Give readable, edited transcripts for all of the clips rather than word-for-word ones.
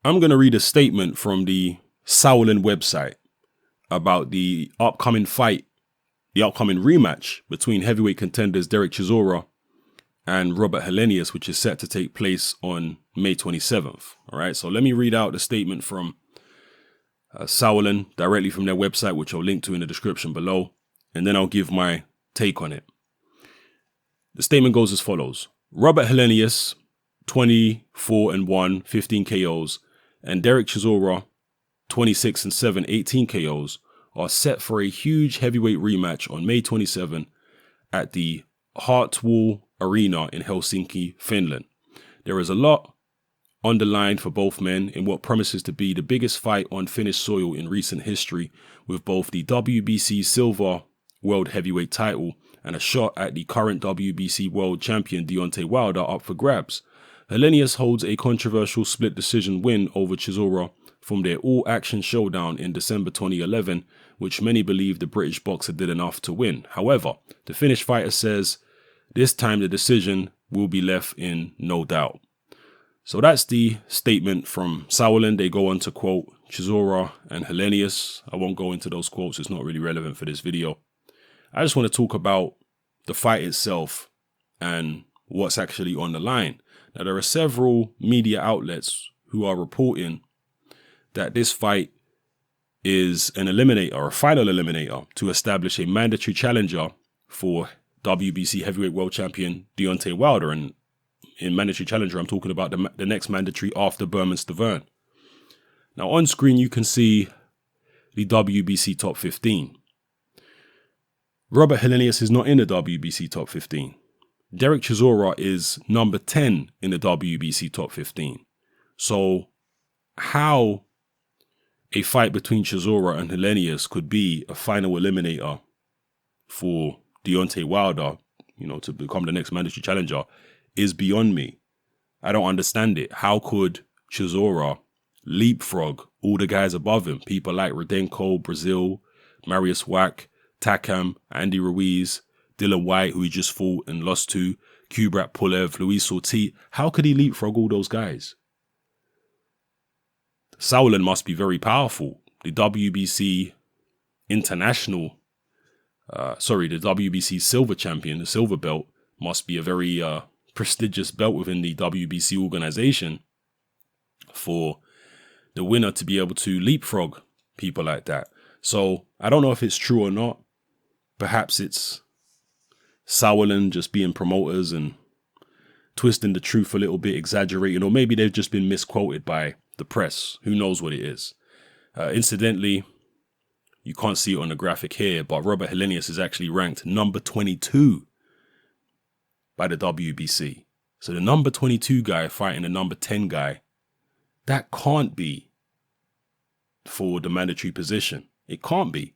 I'm going to read a statement from the Sauerland website about the upcoming fight, the upcoming rematch between heavyweight contenders Dereck Chisora and Robert Helenius, which is set to take place on May 27th. All right, so let me read out the statement from Sauerland directly from their website, which I'll link to in the description below, and then I'll give my take on it. The statement goes as follows. Robert Helenius, 24-1, 15 KOs, and Dereck Chisora, 26-7, 18 KOs, are set for a huge heavyweight rematch on May 27 at the Hartwall Arena in Helsinki, Finland. There is a lot on the line for both men in what promises to be the biggest fight on Finnish soil in recent history, with both the WBC Silver World Heavyweight title and a shot at the current WBC World Champion Deontay Wilder up for grabs. Helenius holds a controversial split decision win over Chisora from their all-action showdown in December 2011, which many believe the British boxer did enough to win. However, the Finnish fighter says this time the decision will be left in no doubt. So that's the statement from Sauerland. They go on to quote Chisora and Helenius. I won't go into those quotes. It's not really relevant for this video. I just want to talk about the fight itself and what's actually on the line. Now, there are several media outlets who are reporting that this fight is an eliminator, a final eliminator, to establish a mandatory challenger for WBC heavyweight world champion Deontay Wilder. And in mandatory challenger, I'm talking about the next mandatory after Berman Stavern. Now, on screen, you can see the WBC top 15. Robert Helenius is not in the WBC top 15. Dereck Chisora is number 10 in the WBC top 15. So how a fight between Chisora and Helenius could be a final eliminator for Deontay Wilder, to become the next mandatory challenger, is beyond me. I don't understand it. How could Chisora leapfrog all the guys above him? People like Rudenko, Brazil, Mariusz Wach, Takam, Andy Ruiz, Dylan White, who he just fought and lost to, Kubrat Pulev, Luis Ortiz. How could he leapfrog all those guys? Sauerland must be very powerful. The WBC International, the WBC Silver Champion, the silver belt, must be a very prestigious belt within the WBC organization for the winner to be able to leapfrog people like that. So I don't know if it's true or not. Perhaps it's Sauerland just being promoters and twisting the truth a little bit, exaggerating, or maybe they've just been misquoted by the press. Who knows what it is? Incidentally, you can't see it on the graphic here, but Robert Helenius is actually ranked number 22 by the WBC. So the number 22 guy fighting the number 10 guy, that can't be for the mandatory position. It can't be.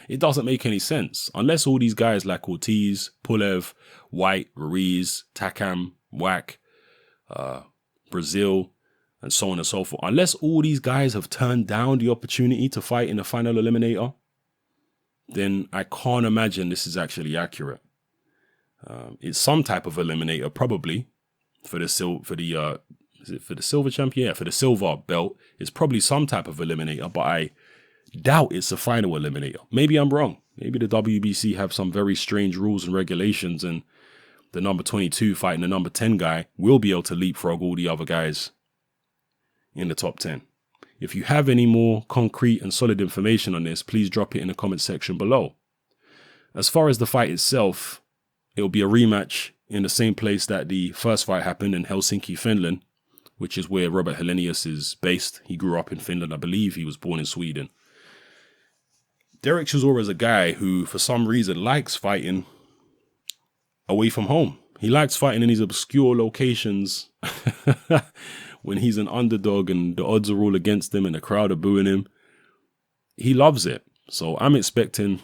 It doesn't make any sense. Unless all these guys like Ortiz, Pulev, White, Ruiz, Takam, Wach, Brazil, and so on and so forth. Unless all these guys have turned down the opportunity to fight in the final eliminator, then I can't imagine this is actually accurate. It's some type of eliminator, probably, for the silver champion? Yeah, for the silver belt. It's probably some type of eliminator, but I doubt it's a final eliminator. Maybe I'm wrong. Maybe the WBC have some very strange rules and regulations, and the number 22 fighting the number 10 guy will be able to leapfrog all the other guys in the top 10. If you have any more concrete and solid information on this, please drop it in the comment section below. As far as the fight itself, it'll be a rematch in the same place that the first fight happened, in Helsinki, Finland, which is where Robert Helenius is based. He grew up in Finland. I believe he was born in Sweden. Dereck Chisora is a guy who, for some reason, likes fighting away from home. He likes fighting in these obscure locations when he's an underdog and the odds are all against him and the crowd are booing him. He loves it. So I'm expecting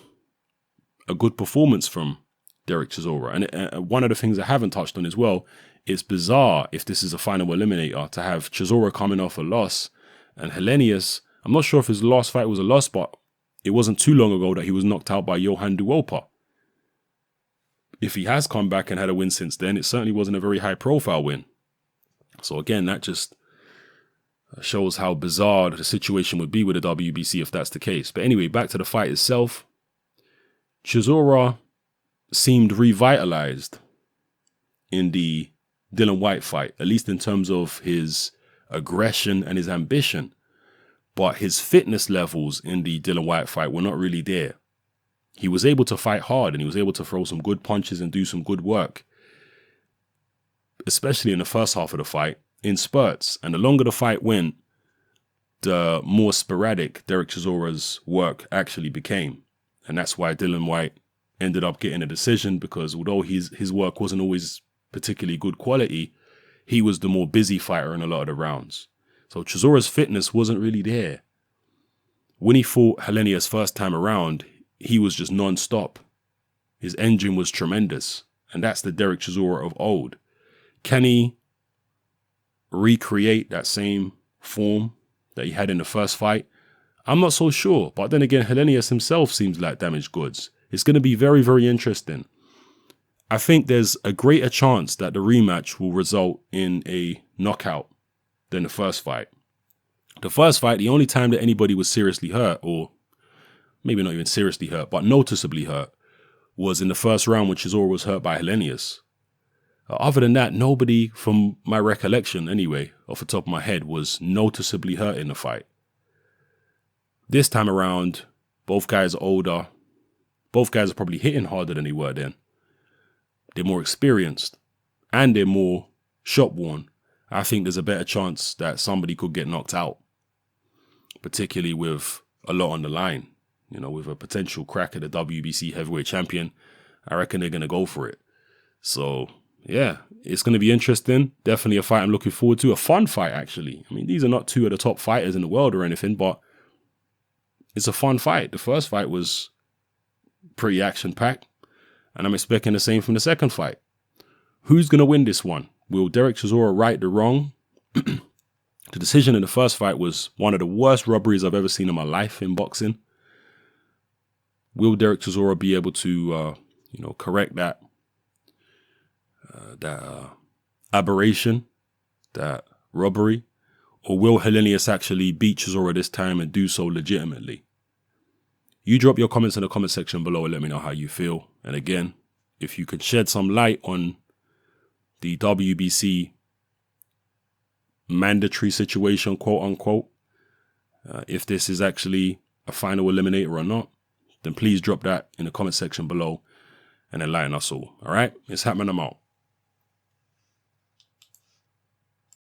a good performance from Dereck Chisora. And one of the things I haven't touched on as well, it's bizarre, if this is a final eliminator, to have Chisora coming off a loss and Helenius. I'm not sure if his last fight was a loss, but it wasn't too long ago that he was knocked out by Johan Duopa. If he has come back and had a win since then, it certainly wasn't a very high profile win. So again, that just Shows how bizarre the situation would be with the WBC if that's the case. But anyway, back to the fight itself. Chisora seemed revitalized in the Dillian Whyte fight, at least in terms of his aggression and his ambition. But his fitness levels in the Dillian Whyte fight were not really there. He was able to fight hard and he was able to throw some good punches and do some good work, especially in the first half of the fight, in spurts. And the longer the fight went, the more sporadic Dereck Chisora's work actually became. And that's why Dillian Whyte ended up getting a decision, because although his work wasn't always particularly good quality, he was the more busy fighter in a lot of the rounds. So Chisora's fitness wasn't really there. When he fought Helenius first time around, he was just non-stop. His engine was tremendous. And that's the Dereck Chisora of old. Can he recreate that same form that he had in the first fight? I'm not so sure. But then again, Helenius himself seems like damaged goods. It's going to be very, very interesting. I think there's a greater chance that the rematch will result in a knockout than the first fight. The first fight, the only time that anybody was seriously hurt, or maybe not even seriously hurt, but noticeably hurt, was in the first round when Chisora was hurt by Helenius. Other than that, nobody, from my recollection anyway, off the top of my head, was noticeably hurt in the fight. This time around, both guys are older. Both guys are probably hitting harder than they were then. They're more experienced and they're more shot-worn. I think there's a better chance that somebody could get knocked out, particularly with a lot on the line. You know, with a potential crack at the WBC heavyweight champion, I reckon they're going to go for it. So, yeah, it's going to be interesting. Definitely a fight I'm looking forward to. A fun fight, actually. I mean, these are not two of the top fighters in the world or anything, but it's a fun fight. The first fight was pretty action-packed, and I'm expecting the same from the second fight. Who's going to win this one? Will Dereck Chisora right the wrong? The decision in the first fight was one of the worst robberies I've ever seen in my life in boxing. Will Dereck Chisora be able to, correct that aberration, that robbery? Or will Helenius actually beat Chisora this time and do so legitimately? You drop your comments in the comment section below and let me know how you feel. And again, if you could shed some light on the WBC mandatory situation, quote unquote, if this is actually a final eliminator or not, then please drop that in the comment section below and enlighten us all. All right, it's happening. I'm out.